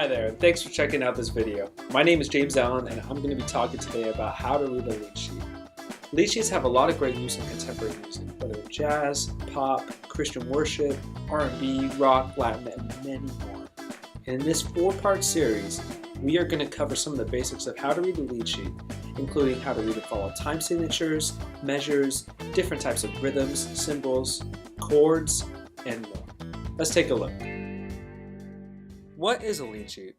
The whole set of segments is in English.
Hi there, and thanks for checking out this video. My name is James Allen, and I'm going to be talking today about how to read a lead sheet. Lead sheets have a lot of great use in contemporary music, whether it's jazz, pop, Christian worship, R&B, rock, Latin, and many more. And in this 4-part series, we are going to cover some of the basics of how to read a lead sheet, including how to read and follow time signatures, measures, different types of rhythms, symbols, chords, and more. Let's take a look. What is a lead sheet?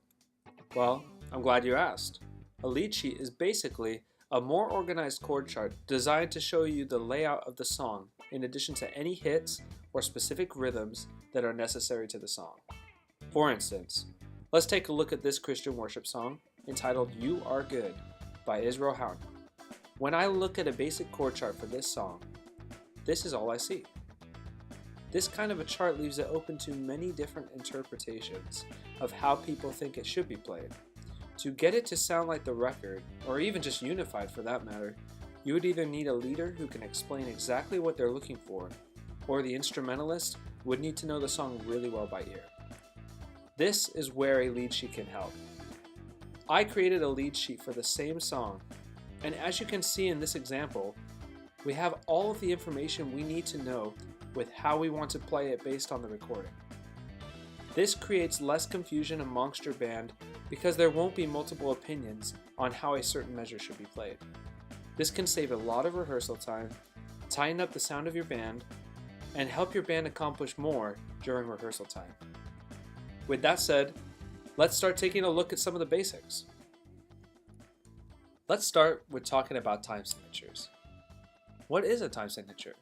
Well, I'm glad you asked. A lead sheet is basically a more organized chord chart designed to show you the layout of the song in addition to any hits or specific rhythms that are necessary to the song. For instance, let's take a look at this Christian worship song entitled You Are Good by Israel Houghton. When I look at a basic chord chart for this song, this is all I see. This kind of a chart leaves it open to many different interpretations of how people think it should be played. To get it to sound like the record, or even just unified for that matter, you would either need a leader who can explain exactly what they're looking for, or the instrumentalist would need to know the song really well by ear. This is where a lead sheet can help. I created a lead sheet for the same song, and as you can see in this example, we have all of the information we need to know with how we want to play it based on the recording. This creates less confusion amongst your band because there won't be multiple opinions on how a certain measure should be played. This can save a lot of rehearsal time, tighten up the sound of your band, and help your band accomplish more during rehearsal time. With that said, let's start taking a look at some of the basics. Let's start with talking about time signatures. What is a time signature?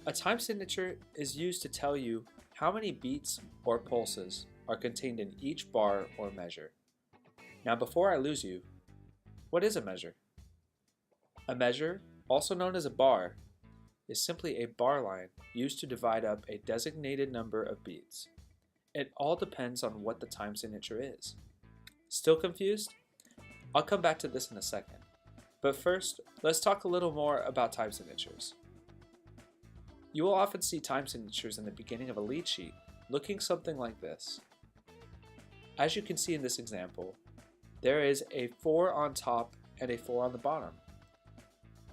A time signature is used to tell you how many beats or pulses are contained in each bar or measure. Now before I lose you, what is a measure? A measure, also known as a bar, is simply a bar line used to divide up a designated number of beats. It all depends on what the time signature is. Still confused? I'll come back to this in a second. But first, let's talk a little more about time signatures. You will often see time signatures in the beginning of a lead sheet looking something like this. As you can see in this example, there is a 4 on top and a 4 on the bottom.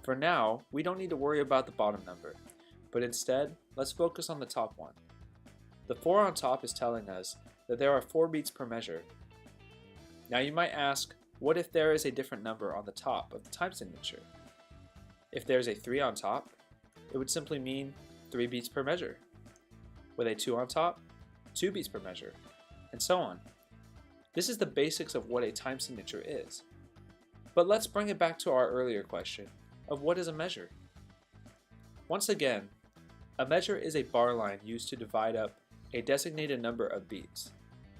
For now, we don't need to worry about the bottom number, but instead, let's focus on the top one. The 4 on top is telling us that there are 4 beats per measure. Now you might ask, what if there is a different number on the top of the time signature? If there's a 3 on top, it would simply mean 3 beats per measure. With a 2 on top, 2 beats per measure, and so on. This is the basics of what a time signature is. But let's bring it back to our earlier question of what is a measure? Once again, a measure is a bar line used to divide up a designated number of beats.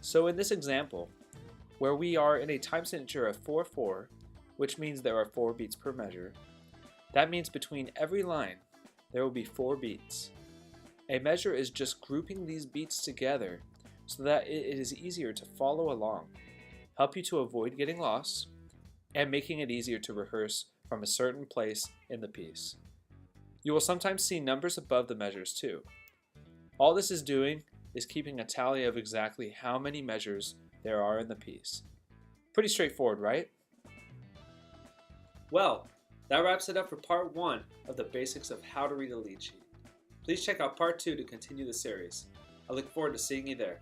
So in this example, where we are in a time signature of 4/4, which means there are 4 beats per measure, that means between every line, there will be 4 beats. A measure is just grouping these beats together so that it is easier to follow along, help you to avoid getting lost, and making it easier to rehearse from a certain place in the piece. You will sometimes see numbers above the measures too. All this is doing is keeping a tally of exactly how many measures there are in the piece. Pretty straightforward, right? Well, that wraps it up for part 1 of the basics of how to read a lead sheet. Please check out part 2 to continue the series. I look forward to seeing you there.